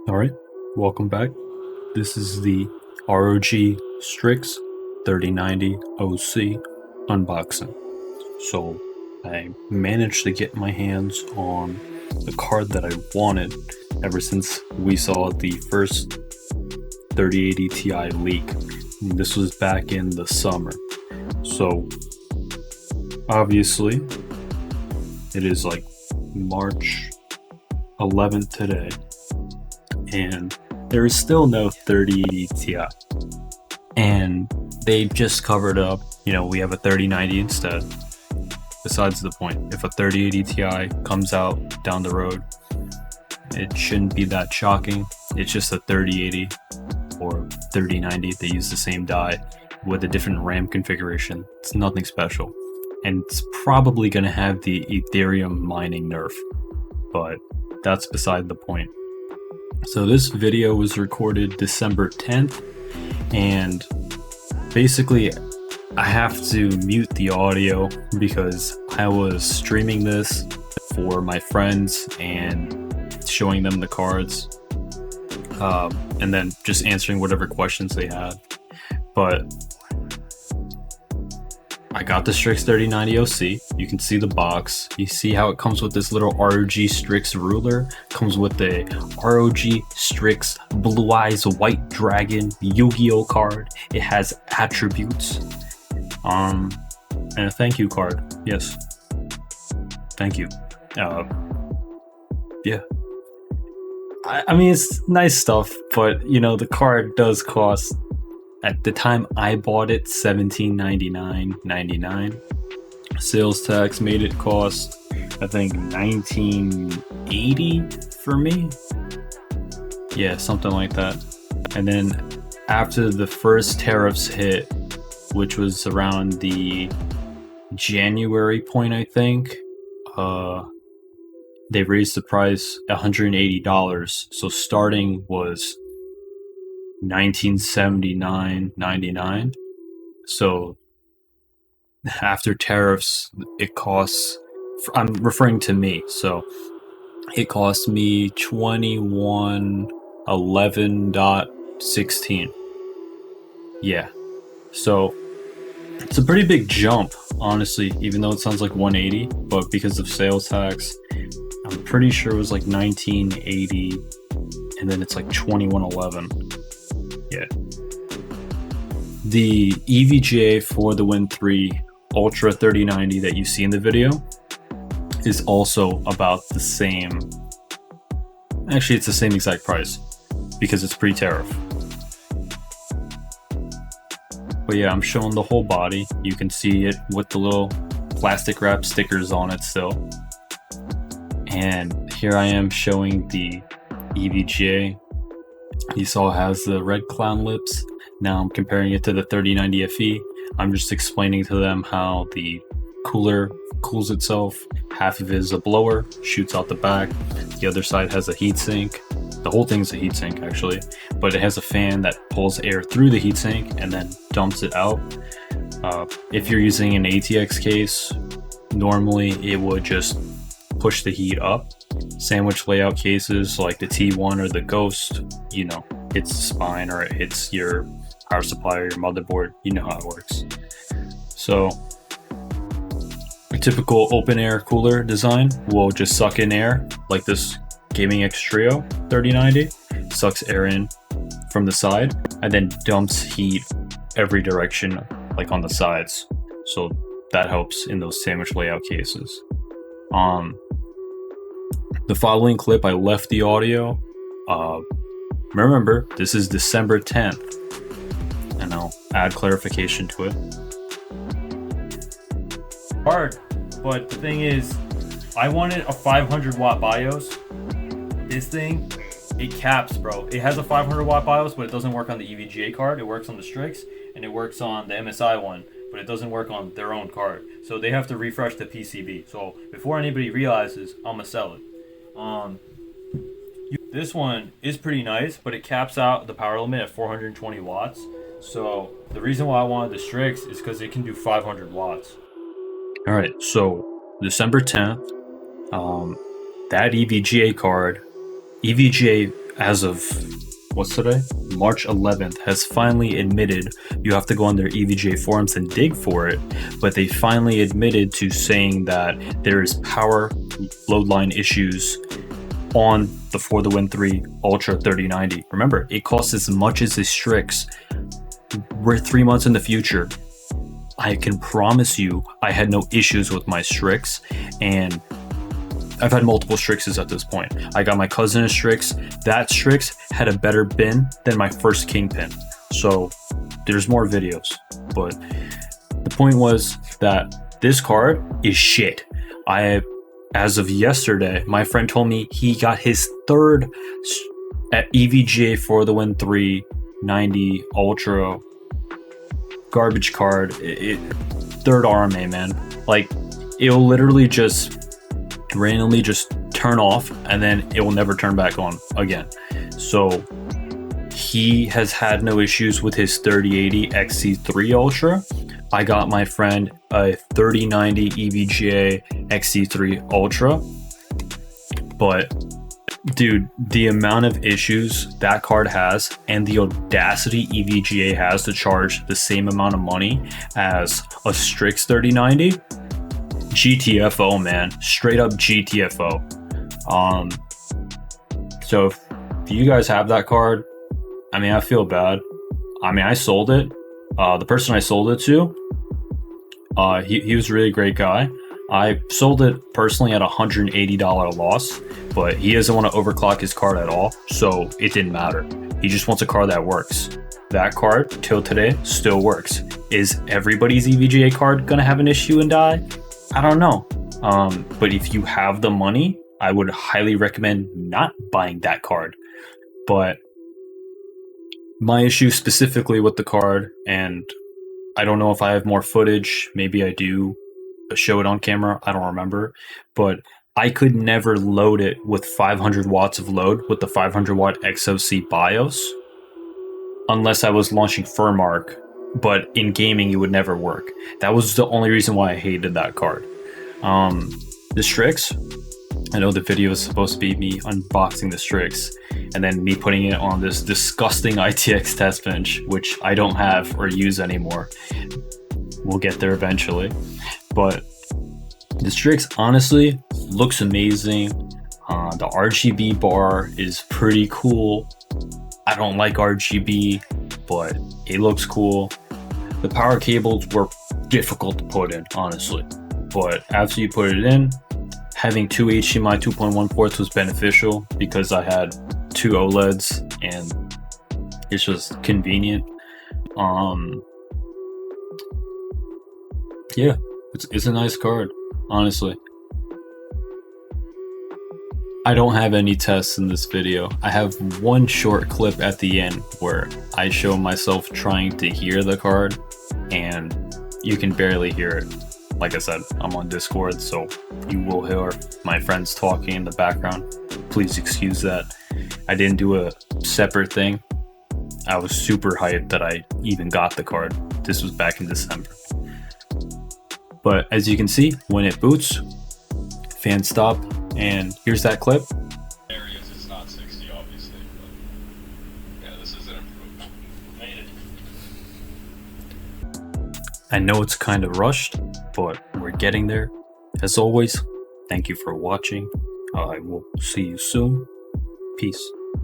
Alright, welcome back. This is the ROG STRIX 3090 OC unboxing. So I managed to get my hands on the card that I wanted ever since we saw the first 3080 Ti leak. And this was back in the summer. So obviously it is like March 11th today, and there is still no 3080 Ti, and they just covered up, we have a 3090 instead. Besides the point, if a 3080 Ti comes out down the road, it shouldn't be that shocking. It's just a 3080 or 3090. They use the same die with a different RAM configuration. It's nothing special, and it's probably going to have the Ethereum mining nerf, but that's beside the point. So this video was recorded December 10th, and basically I have to mute the audio because I was streaming this for my friends and showing them the cards, and then just answering whatever questions they had. But I got the Strix 3090 OC. You can see the box. You see how it comes with this little ROG Strix ruler. Comes with the ROG Strix Blue Eyes White Dragon Yu-Gi-Oh card. It has attributes. And a thank you card. Yes. Thank you. Yeah. I mean, it's nice stuff, but the card does cost, at the time I bought it, $1799.99. Sales tax made it cost, I think, $19.80 for me. Yeah, something like that. And then after the first tariffs hit, which was around the January point, I think, they raised the price $180. So starting was $1979.99. So after tariffs, it costs, I'm referring to me, so it cost me $2111.16. Yeah, so it's a pretty big jump, honestly, even though it sounds like 180, but because of sales tax, I'm pretty sure it was like 1980, and then it's like 2111. Yeah. The EVGA for the Win 3 Ultra 3090 that you see in the video is also about the same. Actually, it's the same exact price because it's pre-tariff. But yeah, I'm showing the whole body. You can see it with the little plastic wrap stickers on it still. And here I am showing the EVGA. You saw it has the red clown lips. Now I'm comparing it to the 3090 FE. I'm just explaining to them how the cooler cools itself. Half of it is a blower, shoots out the back. The other side has a heatsink. The whole thing's a heatsink actually, but it has a fan that pulls air through the heatsink and then dumps it out. If you're using an ATX case, normally it would just push the heat up. Sandwich layout cases like the T1 or the Ghost, hits the spine or it hits your power supply or your motherboard. You know how it works. So a typical open air cooler design will just suck in air, like this Gaming X Trio 3090 sucks air in from the side and then dumps heat every direction, like on the sides. So that helps in those sandwich layout cases. The following clip, I left the audio. Remember, this is December 10th, and I'll add clarification to it. Hard, but the thing is, I wanted a 500 watt BIOS. This thing, it caps, bro. It has a 500 watt BIOS, but it doesn't work on the EVGA card. It works on the Strix, and it works on the MSI one, but it doesn't work on their own card. So they have to refresh the PCB. So before anybody realizes, I'm gonna sell it. This one is pretty nice, but it caps out the power limit at 420 watts. So the reason why I wanted the Strix is because it can do 500 watts. All right, so December 10th, that EVGA card, EVGA as of what's today? March 11th, has finally admitted, you have to go on their EVGA forums and dig for it, but they finally admitted to saying that there is power load line issues on the For the Win 3 Ultra 3090. Remember, it costs as much as the Strix. We're 3 months in the future. I can promise you I had no issues with my Strix, and I've had multiple Strixes at this point. I got my cousin a Strix. That Strix had a better bin than my first Kingpin. So there's more videos. But the point was that this card is shit. As of yesterday, my friend told me he got his third at EVGA For the Win 390 Ultra garbage card. Third RMA, man. Like, it'll literally just randomly just turn off and then it will never turn back on again. So he has had no issues with his 3080 XT3 Ultra. I got my friend a 3090 EVGA XT3 Ultra, but dude, the amount of issues that card has and the audacity EVGA has to charge the same amount of money as a Strix 3090, GTFO, man. Straight up GTFO. So if you guys have that card, I mean, I feel bad. I mean, I sold it. The person I sold it to, he was a really great guy. I sold it personally at a $180 loss, but he doesn't want to overclock his card at all, so it didn't matter. He just wants a card that works. That card, till today, still works. Is everybody's EVGA card gonna have an issue and die? I don't know. But if you have the money, I would highly recommend not buying that card. But my issue specifically with the card, and I don't know if I have more footage, maybe I do show it on camera, I don't remember, but I could never load it with 500 watts of load with the 500 watt XOC BIOS unless I was launching Furmark, but in gaming it would never work. That was the only reason why I hated that card. The Strix, I know the video is supposed to be me unboxing the Strix and then me putting it on this disgusting ITX test bench, which I don't have or use anymore. We'll get there eventually. But the Strix honestly looks amazing. The RGB bar is pretty cool. I don't like RGB, but it looks cool. The power cables were difficult to put in, honestly. But after you put it in, having two HDMI 2.1 ports was beneficial because I had two OLEDs and it's just convenient. Yeah, it's a nice card, honestly. I don't have any tests in this video. I have one short clip at the end where I show myself trying to hear the card and you can barely hear it. Like I said, I'm on Discord, so you will hear my friends talking in the background. Please excuse that. I didn't do a separate thing. I was super hyped that I even got the card. This was back in December. But as you can see, when it boots, fans stop, and here's that clip. Areas it's not 60 obviously, but yeah, this is an improvement. Made it. I know it's kind of rushed, but we're getting there. As always, thank you for watching. I will see you soon. Peace.